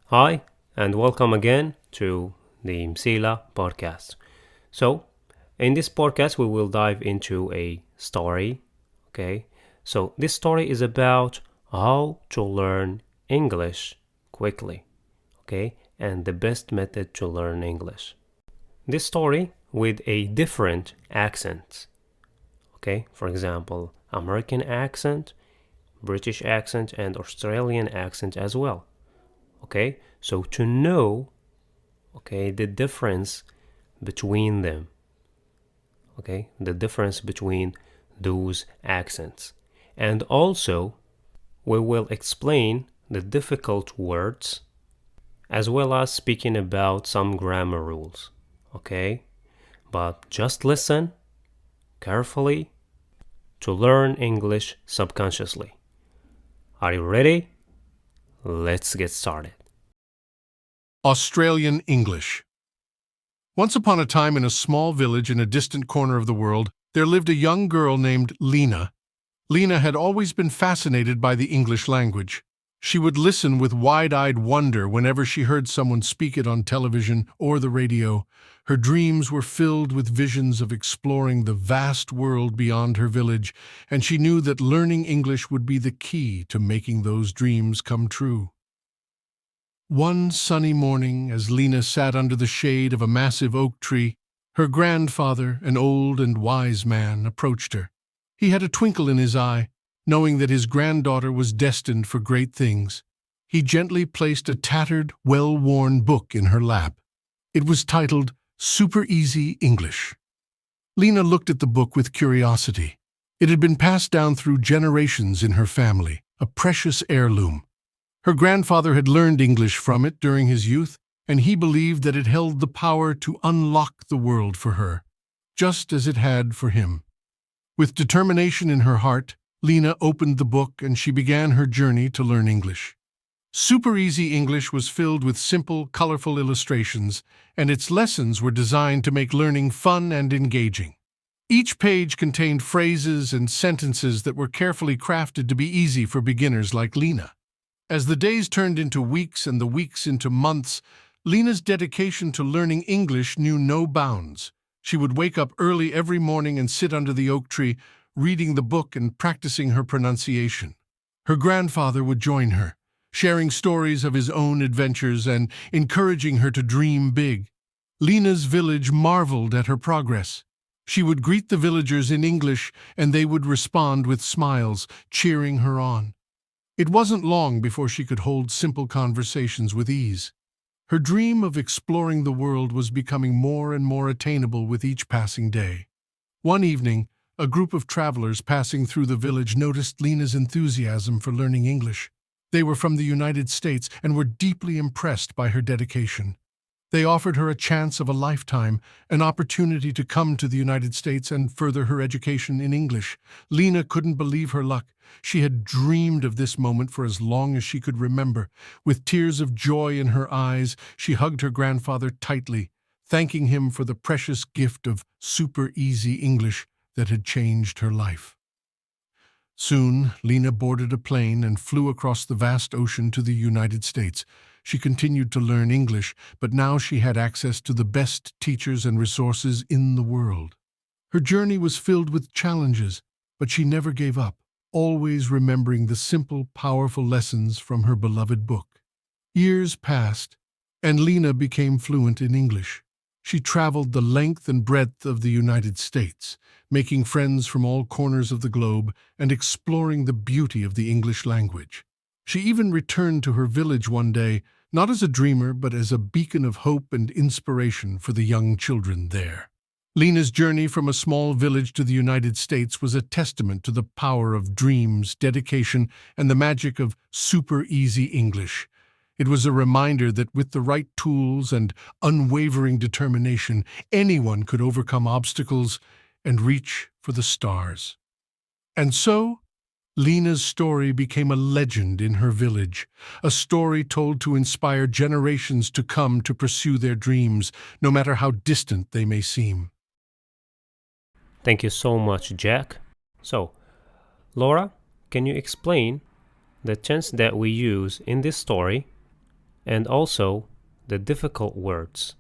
Hi, and welcome again to the سهلة podcast. So, in this podcast, we will dive into a story. Okay, so this story is about how to learn English quickly. Okay, and the best method to learn English. This story with a different accent. Okay, for example, American accent, British accent, and Australian accent as well. Okay, so to know the difference between them, the difference between those accents, and also we will explain the difficult words as well as speaking about some grammar rules. But just listen carefully to learn English subconsciously. Are you ready? Let's get started. Australian English. Once upon a time, in a small village in a distant corner of the world, there lived a young girl named Lena. Lena had always been fascinated by the English language. She would listen with wide-eyed wonder whenever she heard someone speak it on television or the radio. Her dreams were filled with visions of exploring the vast world beyond her village, and she knew that learning English would be the key to making those dreams come true. One sunny morning, as Lena sat under the shade of a massive oak tree, her grandfather, an old and wise man, approached her. He had a twinkle in his eye, knowing that his granddaughter was destined for great things. He gently placed a tattered, well-worn book in her lap. It was titled Super Easy English. Lena looked at the book with curiosity. It had been passed down through generations in her family, a precious heirloom. Her grandfather had learned English from it during his youth, and he believed that it held the power to unlock the world for her, just as it had for him. With determination in her heart, Lena opened the book and she began her journey to learn English. Super Easy English was filled with simple, colorful illustrations, and its lessons were designed to make learning fun and engaging. Each page contained phrases and sentences that were carefully crafted to be easy for beginners like Lena. As the days turned into weeks and the weeks into months, Lena's dedication to learning English knew no bounds. She would wake up early every morning and sit under the oak tree, reading the book and practicing her pronunciation. Her grandfather would join her, sharing stories of his own adventures and encouraging her to dream big. Lena's village marveled at her progress. She would greet the villagers in English, and they would respond with smiles, cheering her on. It wasn't long before she could hold simple conversations with ease. Her dream of exploring the world was becoming more and more attainable with each passing day. One evening, a group of travelers passing through the village noticed Lena's enthusiasm for learning English. They were from the United States and were deeply impressed by her dedication. They offered her a chance of a lifetime, an opportunity to come to the United States and further her education in English. Lena couldn't believe her luck. She had dreamed of this moment for as long as she could remember. With tears of joy in her eyes, she hugged her grandfather tightly, thanking him for the precious gift of super easy English that had changed her life. Soon, Lena boarded a plane and flew across the vast ocean to the United States. She continued to learn English, but now she had access to the best teachers and resources in the world. Her journey was filled with challenges, but she never gave up, always remembering the simple, powerful lessons from her beloved book. Years passed, and Lena became fluent in English. She traveled the length and breadth of the United States, making friends from all corners of the globe and exploring the beauty of the English language. She even returned to her village one day, not as a dreamer, but as a beacon of hope and inspiration for the young children there. Lena's journey from a small village to the United States was a testament to the power of dreams, dedication, and the magic of super easy English. It was a reminder that with the right tools and unwavering determination, anyone could overcome obstacles and reach for the stars. And so, Lena's story became a legend in her village, a story told to inspire generations to come to pursue their dreams, no matter how distant they may seem. Thank you so much, Jack. So, Laura, can you explain the tense that we use in this story and also the difficult words.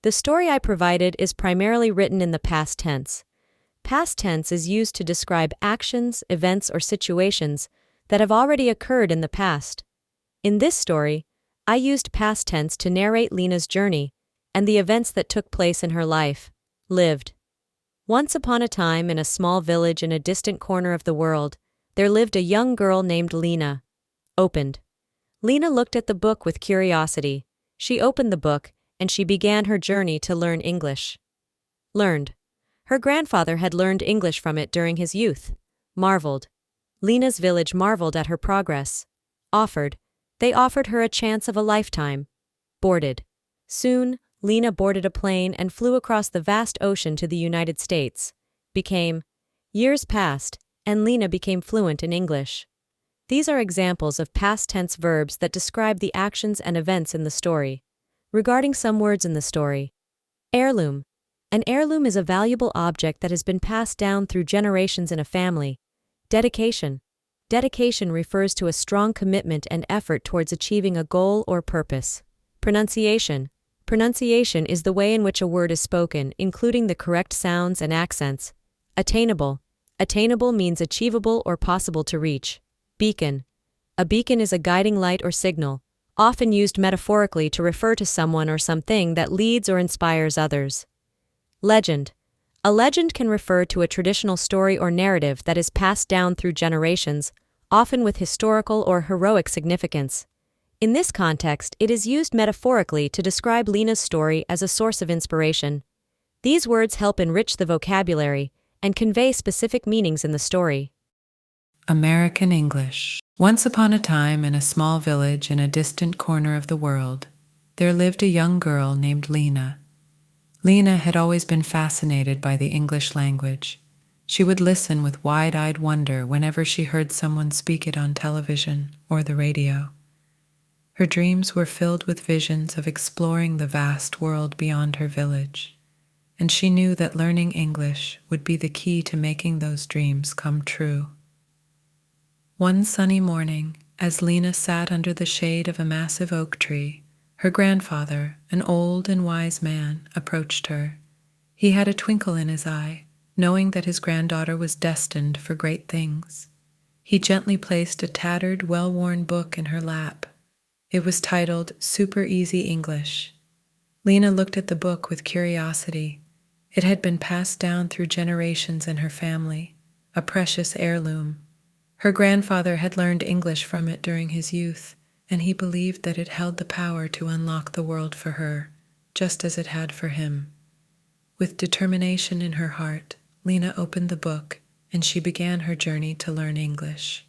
The story I provided is primarily written in the past tense. Past tense is used to describe actions, events, or situations that have already occurred in the past. In this story, I used past tense to narrate Lena's journey and the events that took place in her life. Lived. Once upon a time, in a small village in a distant corner of the world, there lived a young girl named Lena. Opened. Lena looked at the book with curiosity. She opened the book, and she began her journey to learn English. Learned. Her grandfather had learned English from it during his youth. Marveled. Lena's village marveled at her progress. Offered. They offered her a chance of a lifetime. Boarded. Soon, Lena boarded a plane and flew across the vast ocean to the United States. Became. Years passed, and Lena became fluent in English. These are examples of past tense verbs that describe the actions and events in the story. Regarding some words in the story. Heirloom. An heirloom is a valuable object that has been passed down through generations in a family. Dedication. Dedication refers to a strong commitment and effort towards achieving a goal or purpose. Pronunciation. Pronunciation is the way in which a word is spoken, including the correct sounds and accents. Attainable. Attainable means achievable or possible to reach. Beacon. A beacon is a guiding light or signal, often used metaphorically to refer to someone or something that leads or inspires others. Legend. A legend can refer to a traditional story or narrative that is passed down through generations, often with historical or heroic significance. In this context, it is used metaphorically to describe Lena's story as a source of inspiration. These words help enrich the vocabulary and convey specific meanings in the story. American English. Once upon a time, in a small village in a distant corner of the world, there lived a young girl named Lena. Lena had always been fascinated by the English language. She would listen with wide-eyed wonder whenever she heard someone speak it on television or the radio. Her dreams were filled with visions of exploring the vast world beyond her village, and she knew that learning English would be the key to making those dreams come true. One sunny morning, as Lena sat under the shade of a massive oak tree, her grandfather, an old and wise man, approached her. He had a twinkle in his eye, knowing that his granddaughter was destined for great things. He gently placed a tattered, well-worn book in her lap. It was titled Super Easy English. Lena looked at the book with curiosity. It had been passed down through generations in her family, a precious heirloom. Her grandfather had learned English from it during his youth, and he believed that it held the power to unlock the world for her, just as it had for him. With determination in her heart, Lena opened the book, and she began her journey to learn English.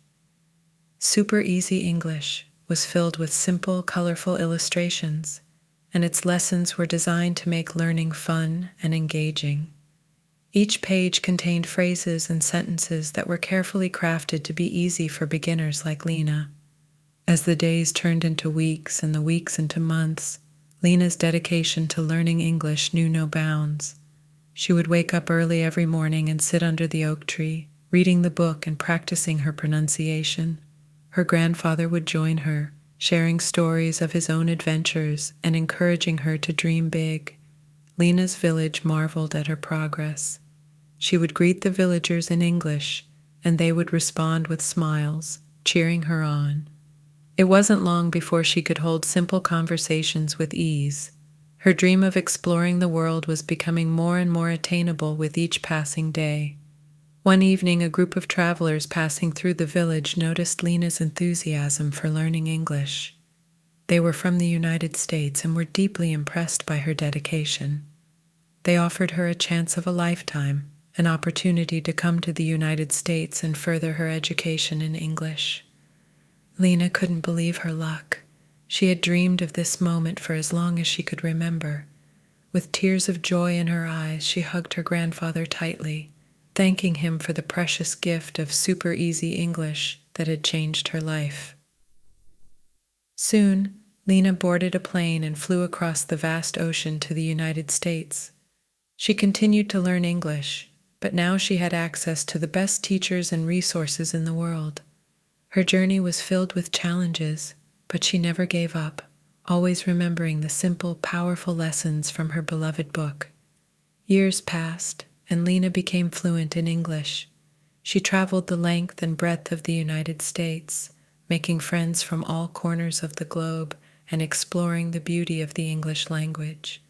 Super Easy English was filled with simple, colorful illustrations, and its lessons were designed to make learning fun and engaging. Each page contained phrases and sentences that were carefully crafted to be easy for beginners like Lena. As the days turned into weeks and the weeks into months, Lena's dedication to learning English knew no bounds. She would wake up early every morning and sit under the oak tree, reading the book and practicing her pronunciation. Her grandfather would join her, sharing stories of his own adventures and encouraging her to dream big. Lena's village marveled at her progress. She would greet the villagers in English, and they would respond with smiles, cheering her on. It wasn't long before she could hold simple conversations with ease. Her dream of exploring the world was becoming more and more attainable with each passing day. One evening, a group of travelers passing through the village noticed Lena's enthusiasm for learning English. They were from the United States and were deeply impressed by her dedication. They offered her a chance of a lifetime, an opportunity to come to the United States and further her education in English. Lena couldn't believe her luck. She had dreamed of this moment for as long as she could remember. With tears of joy in her eyes, she hugged her grandfather tightly, thanking him for the precious gift of super easy English that had changed her life. Soon, Lena boarded a plane and flew across the vast ocean to the United States. She continued to learn English, but now she had access to the best teachers and resources in the world. Her journey was filled with challenges. But she never gave up, always remembering the simple, powerful lessons from her beloved book. Years passed, and Lena became fluent in English. She traveled the length and breadth of the United States, making friends from all corners of the globe and exploring the beauty of the English language.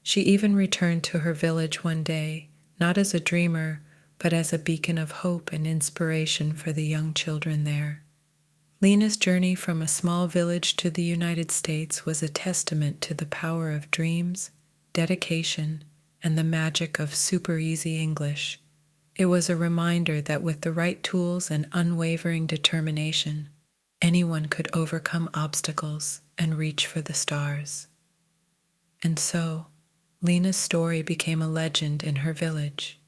She even returned to her village one day, not as a dreamer, but as a beacon of hope and inspiration for the young children there. Lena's journey from a small village to the United States was a testament to the power of dreams, dedication, and the magic of super easy English. It was a reminder that with the right tools and unwavering determination, anyone could overcome obstacles and reach for the stars. And so, Lena's story became a legend in her village,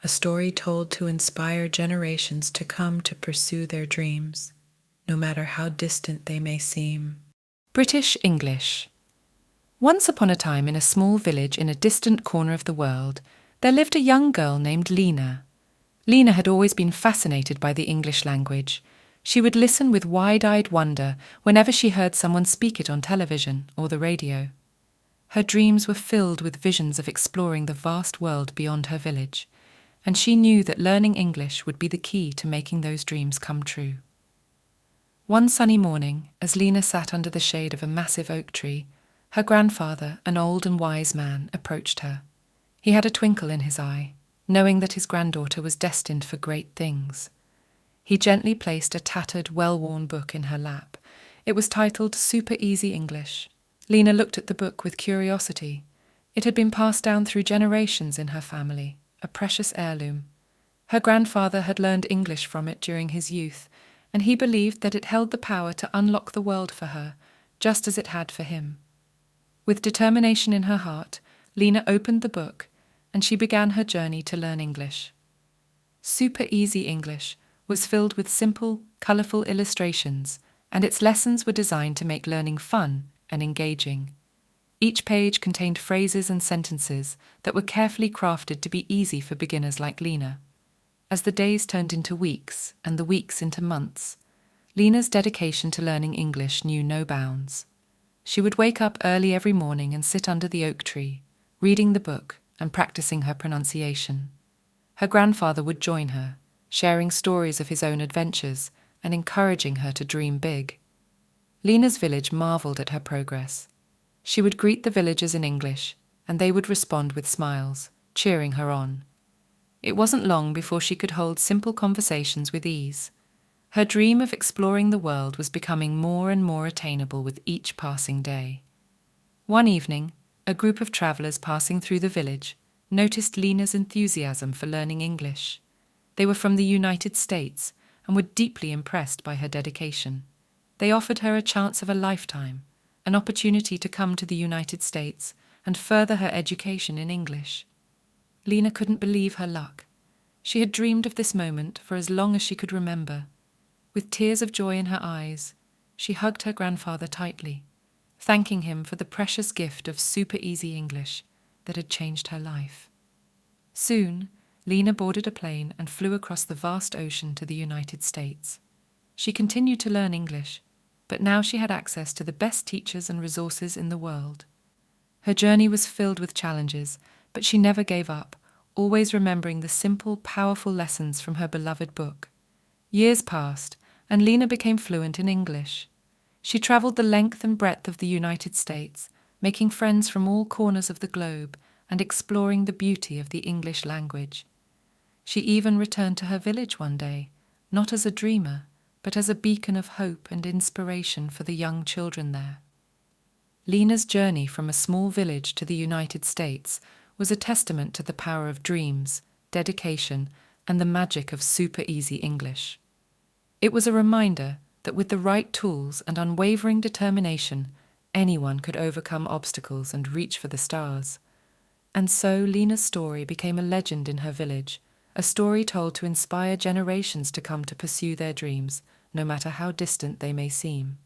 a story told to inspire generations to come to pursue their dreams, no matter how distant they may seem. British English. Once upon a time, in a small village in a distant corner of the world, there lived a young girl named Lena. Lena had always been fascinated by the English language. She would listen with wide-eyed wonder whenever she heard someone speak it on television or the radio. Her dreams were filled with visions of exploring the vast world beyond her village, and she knew that learning English would be the key to making those dreams come true. One sunny morning, as Lena sat under the shade of a massive oak tree, her grandfather, an old and wise man, approached her. He had a twinkle in his eye, knowing that his granddaughter was destined for great things. He gently placed a tattered, well-worn book in her lap. It was titled Super Easy English. Lena looked at the book with curiosity. It had been passed down through generations in her family, a precious heirloom. Her grandfather had learned English from it during his youth, and he believed that it held the power to unlock the world for her, just as it had for him. With determination in her heart, Lena opened the book, and she began her journey to learn English. Super Easy English was filled with simple, colourful illustrations, and its lessons were designed to make learning fun and engaging. Each page contained phrases and sentences that were carefully crafted to be easy for beginners like Lena. As the days turned into weeks and the weeks into months, Lena's dedication to learning English knew no bounds. She would wake up early every morning and sit under the oak tree, reading the book and practicing her pronunciation. Her grandfather would join her, sharing stories of his own adventures and encouraging her to dream big. Lena's village marvelled at her progress. She would greet the villagers in English, and they would respond with smiles, cheering her on. It wasn't long before she could hold simple conversations with ease. Her dream of exploring the world was becoming more and more attainable with each passing day. One evening, a group of travellers passing through the village noticed Lena's enthusiasm for learning English. They were from the United States and were deeply impressed by her dedication. They offered her a chance of a lifetime, an opportunity to come to the United States and further her education in English. Lena couldn't believe her luck. She had dreamed of this moment for as long as she could remember. With tears of joy in her eyes, she hugged her grandfather tightly, thanking him for the precious gift of super easy English that had changed her life. Soon, Lena boarded a plane and flew across the vast ocean to the United States. She continued to learn English, but now she had access to the best teachers and resources in the world. Her journey was filled with challenges, but she never gave up, always remembering the simple, powerful lessons from her beloved book. Years passed, and Lena became fluent in English. She travelled the length and breadth of the United States, making friends from all corners of the globe and exploring the beauty of the English language. She even returned to her village one day, not as a dreamer, but as a beacon of hope and inspiration for the young children there. Lena's journey from a small village to the United States was a testament to the power of dreams, dedication, and the magic of super easy English. It was a reminder that with the right tools and unwavering determination, anyone could overcome obstacles and reach for the stars. And so Lena's story became a legend in her village, a story told to inspire generations to come to pursue their dreams, no matter how distant they may seem.